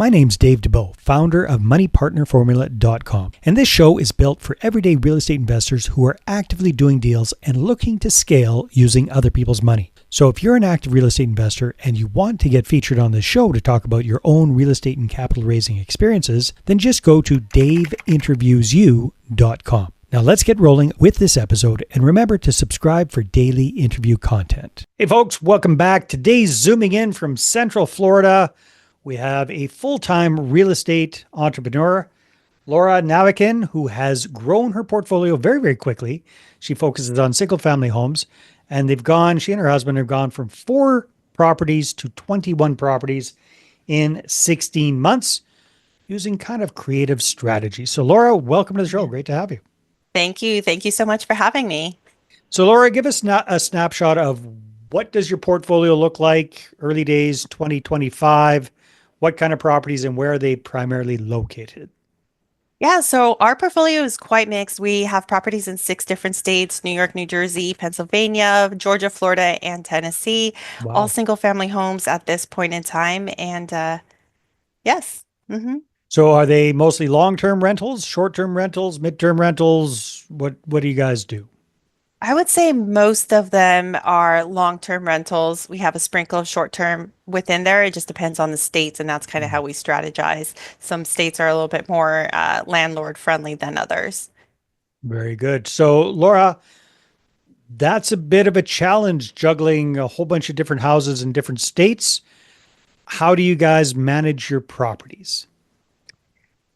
My name's Dave DeBow, founder of MoneyPartnerFormula.com, and this show is built for everyday real estate investors who are actively doing deals and looking to scale using other people's money. So if you're an active real estate investor and you want to get featured on this show to talk about your own real estate and capital raising experiences, then just go to daveinterviewsyou.com. Now let's get rolling with this episode, and remember to subscribe for daily interview content. Hey folks, welcome back. Today's zooming in from Central Florida. We have a full-time real estate entrepreneur, Laura Navaquin, who has grown her portfolio very, very quickly. She focuses on single-family homes, and she and her husband have gone from 4 properties to 21 properties in 16 months using kind of creative strategies. So Laura, welcome to the show. Great to have you. Thank you. Thank you so much for having me. So Laura, give us a snapshot of what does your portfolio look like, early days 2025, what kind of properties and where are they primarily located? Yeah, so our portfolio is quite mixed. We have properties in 6 different states: New York, New Jersey, Pennsylvania, Georgia, Florida, and Tennessee, all Wow. single family homes at this point in time. And yes. So are they mostly long-term rentals, short-term rentals, mid-term rentals? What do you guys do? I would say most of them are long-term rentals. We have a sprinkle of short-term within there. It just depends on the states, and that's kind of how we strategize. Some states are a little bit more landlord friendly than others. Very good. So Laura, that's a bit of a challenge juggling a whole bunch of different houses in different states. How do you guys manage your properties?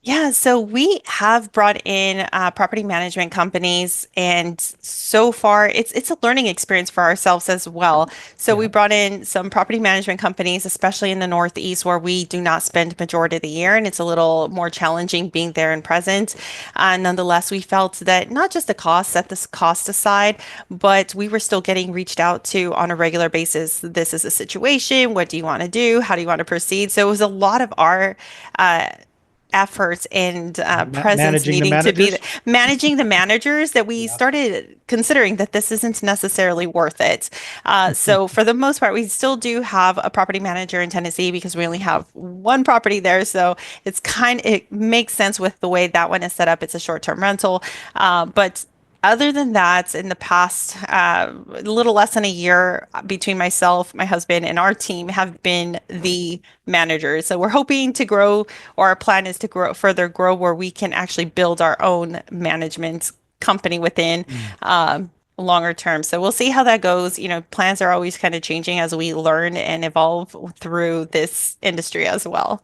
Yeah, so we have brought in property management companies, and so far it's a learning experience for ourselves as well. So we Yeah. brought in some property management companies, especially in the Northeast, where we do not spend majority of the year, and it's a little more challenging being there and present. Nonetheless, we felt that not just the cost, set this cost aside, but we were still getting reached out to on a regular basis. This is a situation. What do you want to do? How do you want to proceed? So it was a lot of our uh, efforts and presence Managing the needing to be managers? managing the managers that we Yeah. started considering that this isn't necessarily worth it. So for the most part, we still do have a property manager in Tennessee because we only have one property there. So it makes sense with the way that one is set up. It's a short-term rental. But other than that, in the past, a little less than a year between myself, my husband, and our team have been the managers. So we're hoping to grow, or our plan is to further grow where we can actually build our own management company within Mm. longer term. So we'll see how that goes. Plans are always kind of changing as we learn and evolve through this industry as well.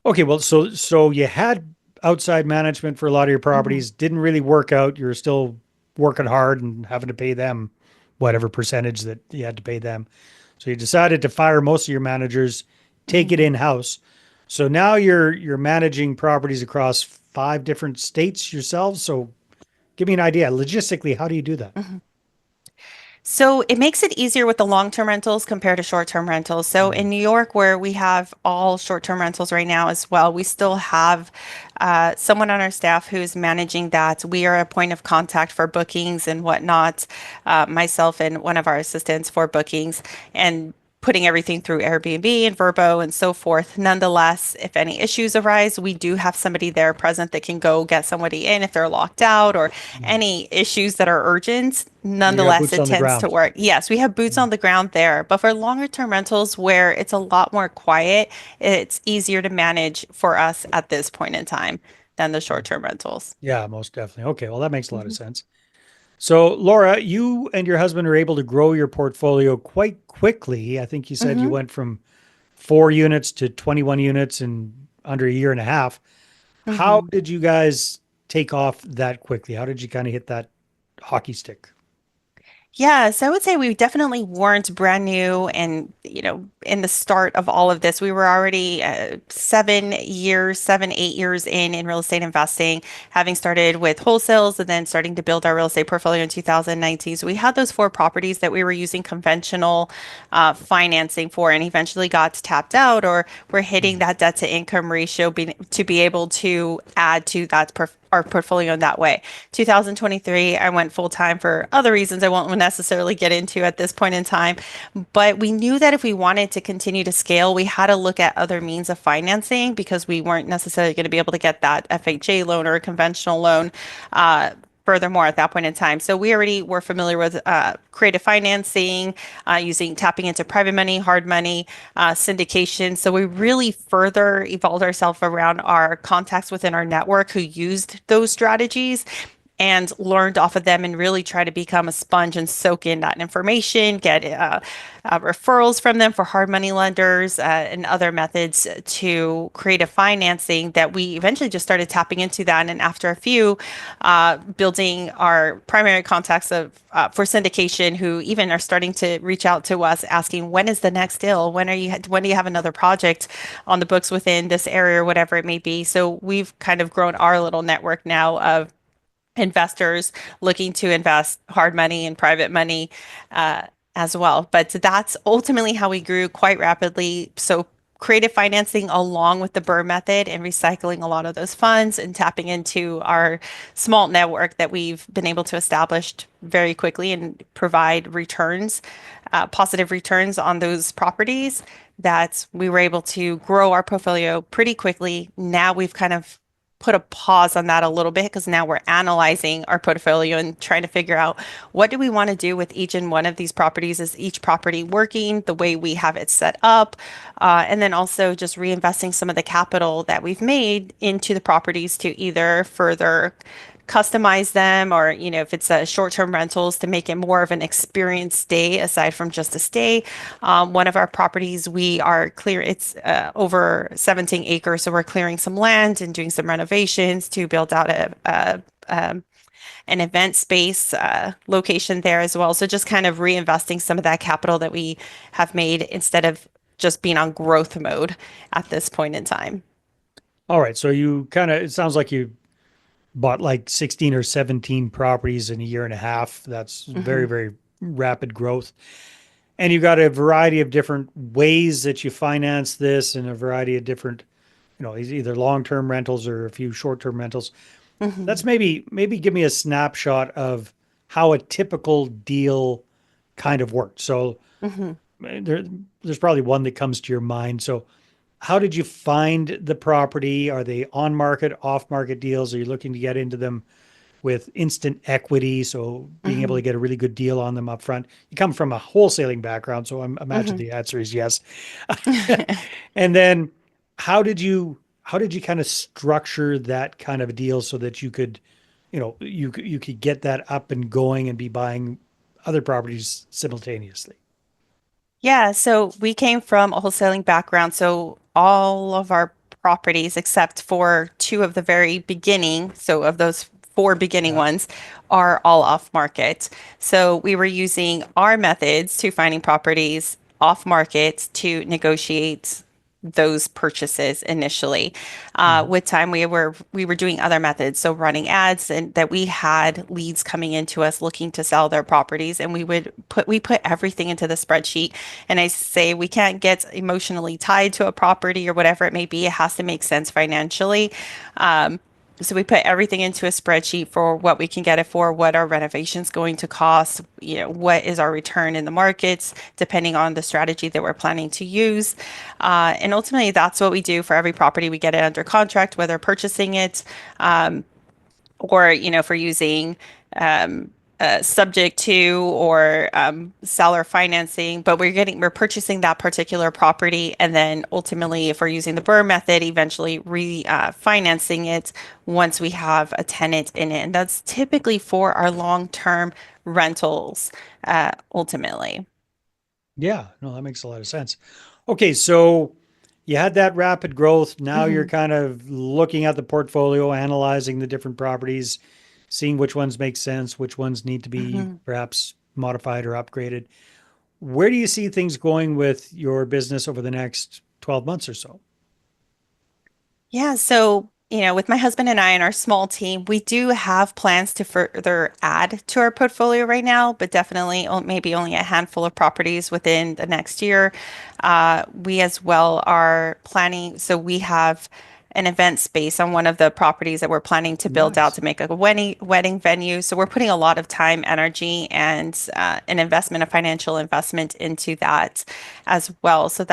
Okay, well, so you had outside management for a lot of your Mhm. properties, didn't really work out. You're still working hard and having to pay them whatever percentage that you had to pay them. So you decided to fire most of your managers, take it Mhm. in-house. So now you're managing properties across 5 different states yourselves. So give me an idea. Logistically, how do you do that? Mhm. So it makes it easier with the long-term rentals compared to short-term rentals. So Mm. in New York, where we have all short-term rentals right now as well, we still have someone on our staff who's managing that. We are a point of contact for bookings and whatnot, myself and one of our assistants for bookings, and putting everything through Airbnb and Verbo and so forth. Nonetheless, if any issues arise, we do have somebody there present that can go get somebody in if they're locked out or Mm. any issues that are urgent. You got Nonetheless, boots it on the tends to ground. work. Yes, we have boots Mm. on the ground there, but for longer term rentals where it's a lot more quiet, it's easier to manage for us at this point in time than the short term rentals. Yeah, most definitely. Okay, well, that makes a lot of Mhm. sense. So, Laura, you and your husband are able to grow your portfolio quite quickly. I think you said you Mhm. went from 4 units to 21 units in under a year and a half. How Mhm. did you guys take off that quickly? How did you kind of hit that hockey stick? Yes, I would say we definitely weren't brand new and, in the start of all of this. We were already 7 years, 8 years in real estate investing, having started with wholesales and then starting to build our real estate portfolio in 2019. So we had those 4 properties that we were using conventional financing for and eventually got tapped out or we're hitting Mm. that debt to income ratio to be able to add to that our portfolio in that way. 2023, I went full time for other reasons I won't necessarily get into at this point in time. But we knew that if we wanted to continue to scale, we had to look at other means of financing because we weren't necessarily going to be able to get that FHA loan or a conventional loan. Furthermore, at that point in time, so we already were familiar with creative financing, using tapping into private money, hard money, syndication. So we really further evolved ourselves around our contacts within our network who used those strategies and learned off of them and really try to become a sponge and soak in that information, get referrals from them for hard money lenders and other methods to create a financing that we eventually just started tapping into that. And after a few, building our primary contacts of for syndication, who even are starting to reach out to us asking, when is the next deal? When do you have another project on the books within this area or whatever it may be? So we've kind of grown our little network now of investors looking to invest hard money and private money uh, as well. But that's ultimately how we grew quite rapidly. So creative financing along with the BRRRR method and recycling a lot of those funds and tapping into our small network that we've been able to establish very quickly and provide returns, positive returns on those properties that we were able to grow our portfolio pretty quickly. Now we've kind of put a pause on that a little bit because now we're analyzing our portfolio and trying to figure out what do we want to do with each and one of these properties. Is each property working the way we have it set up? And then also just reinvesting some of the capital that we've made into the properties to either further customize them or, if it's a short-term rentals to make it more of an experience stay aside from just a stay. One of our properties, we are clear, it's over 17 acres. So we're clearing some land and doing some renovations to build out an event space location there as well. So just kind of reinvesting some of that capital that we have made instead of just being on growth mode at this point in time. All right. So you kind of, it sounds like you bought like 16 or 17 properties in a year and a half. That's very, Mhm. very rapid growth. And you've got a variety of different ways that you finance this and a variety of different, either long-term rentals or a few short-term rentals. That's Mhm. maybe give me a snapshot of how a typical deal kind of worked. So Mhm. there's probably one that comes to your mind. So how did you find the property? Are they on market, off market deals? Are you looking to get into them with instant equity? So being able to Mhm. get a really good deal on them up front. You come from a wholesaling background, so I imagine Mhm. the answer is yes. And then how did you kind of structure that kind of a deal so that you could, you could get that up and going and be buying other properties simultaneously? Yeah, so we came from a wholesaling background. So all of our properties, except for two of the very beginning, so of those four beginning Yeah. ones, are all off market. So we were using our methods to finding properties off market to negotiate those purchases initially. Mhm. With time, we were doing other methods, so running ads, and that we had leads coming into us looking to sell their properties, and we put everything into the spreadsheet. And I say we can't get emotionally tied to a property or whatever it may be. It has to make sense financially. Um, so we put everything into a spreadsheet for what we can get it for, what our renovation's going to cost, what is our return in the markets, depending on the strategy that we're planning to use. And ultimately, that's what we do for every property. We get it under contract, whether purchasing it, or if we're using subject to or seller financing, but we're purchasing that particular property, and then ultimately, if we're using the BRRRR method, eventually refinancing it once we have a tenant in it, and that's typically for our long-term rentals, ultimately. Yeah, no, that makes a lot of sense. Okay, so you had that rapid growth. Now you're Hmm. kind of looking at the portfolio, analyzing the different properties, seeing which ones make sense, which ones need to be Hmm. perhaps modified or upgraded. Where do you see things going with your business over the next 12 months or so? Yeah, so, with my husband and I and our small team, we do have plans to further add to our portfolio right now, but definitely maybe only a handful of properties within the next year. We as well are planning, so we have an event space on one of the properties that we're planning to build out Nice. to make a wedding venue. So we're putting a lot of time, energy, and an investment, a financial investment into that as well. So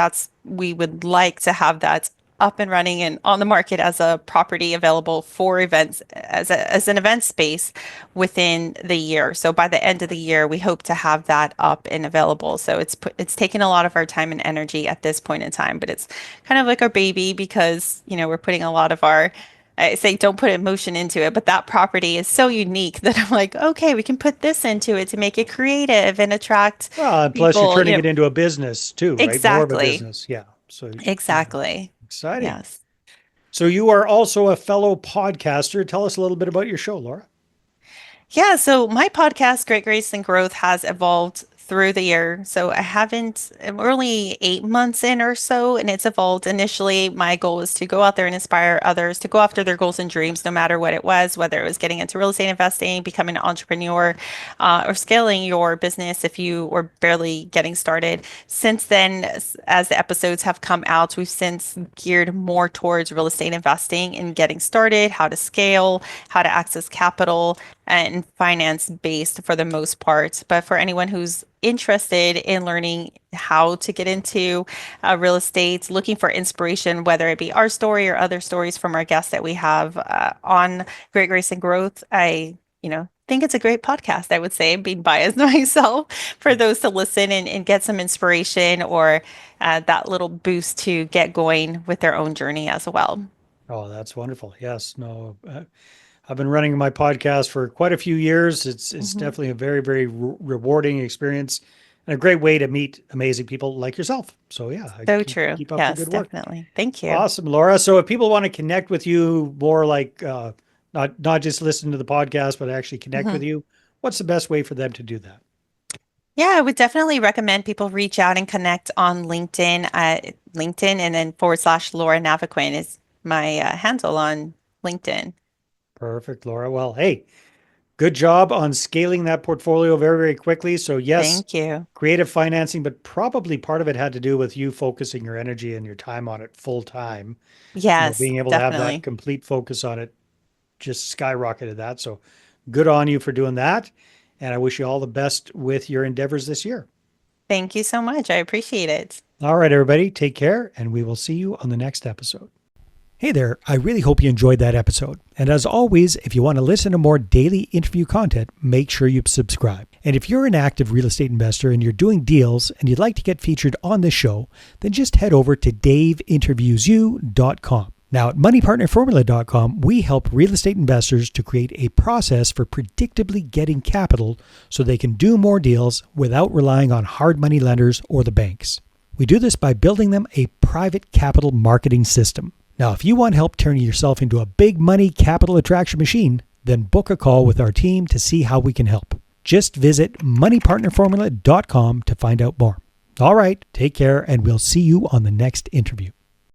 we would like to have that up and running and on the market as a property available for events as an event space within the year. So by the end of the year, we hope to have that up and available. So it's taken a lot of our time and energy at this point in time, but it's kind of like our baby because, we're putting a lot of our I say don't put emotion into it, but that property is so unique that I'm like, okay, we can put this into it to make it creative and attract Well, and plus you're people, turning it into a business too, right? More of a exactly. business. Yeah. So, yeah, Exactly. exciting. Yes. So you are also a fellow podcaster. Tell us a little bit about your show, Laura. Yeah, so my podcast, Great Grace and Growth, has evolved through the year. So I'm only 8 months in or so, and it's evolved. Initially, my goal was to go out there and inspire others to go after their goals and dreams, no matter what it was, whether it was getting into real estate investing, becoming an entrepreneur, or scaling your business if you were barely getting started. Since then, as the episodes have come out, we've since geared more towards real estate investing and getting started, how to scale, how to access capital and finance based for the most part. But for anyone who's interested in learning how to get into real estate, looking for inspiration, whether it be our story or other stories from our guests that we have on Great Grace and Growth, think it's a great podcast, I would say, being biased myself, for those to listen and get some inspiration or that little boost to get going with their own journey as well. Oh, that's wonderful. Yes. No, I've been running my podcast for quite a few years. It's Mhm. definitely a very, very rewarding experience and a great way to meet amazing people like yourself. So yeah, So keep true. keep up the Yes, good work. definitely. Thank you. Awesome, Laura. So if people want to connect with you more like not just listen to the podcast, but actually connect with Mhm. you, what's the best way for them to do that? Yeah, I would definitely recommend people reach out and connect on LinkedIn. LinkedIn and then / Laura Navaquin is my handle on LinkedIn. Perfect, Laura. Well, hey, good job on scaling that portfolio very, very quickly. So yes, Thank you. creative financing, but probably part of it had to do with you focusing your energy and your time on it full time. Yes, Being able to have that definitely. complete focus on it just skyrocketed that. So good on you for doing that. And I wish you all the best with your endeavors this year. Thank you so much. I appreciate it. All right, everybody, take care, and we will see you on the next episode. Hey there, I really hope you enjoyed that episode. And as always, if you want to listen to more daily interview content, make sure you subscribe. And if you're an active real estate investor and you're doing deals and you'd like to get featured on this show, then just head over to daveinterviewyou.com. Now at moneypartnerformula.com, we help real estate investors to create a process for predictably getting capital so they can do more deals without relying on hard money lenders or the banks. We do this by building them a private capital marketing system. Now, if you want help turning yourself into a big money capital attraction machine, then book a call with our team to see how we can help. Just visit moneypartnerformula.com to find out more. All right, take care, and we'll see you on the next interview.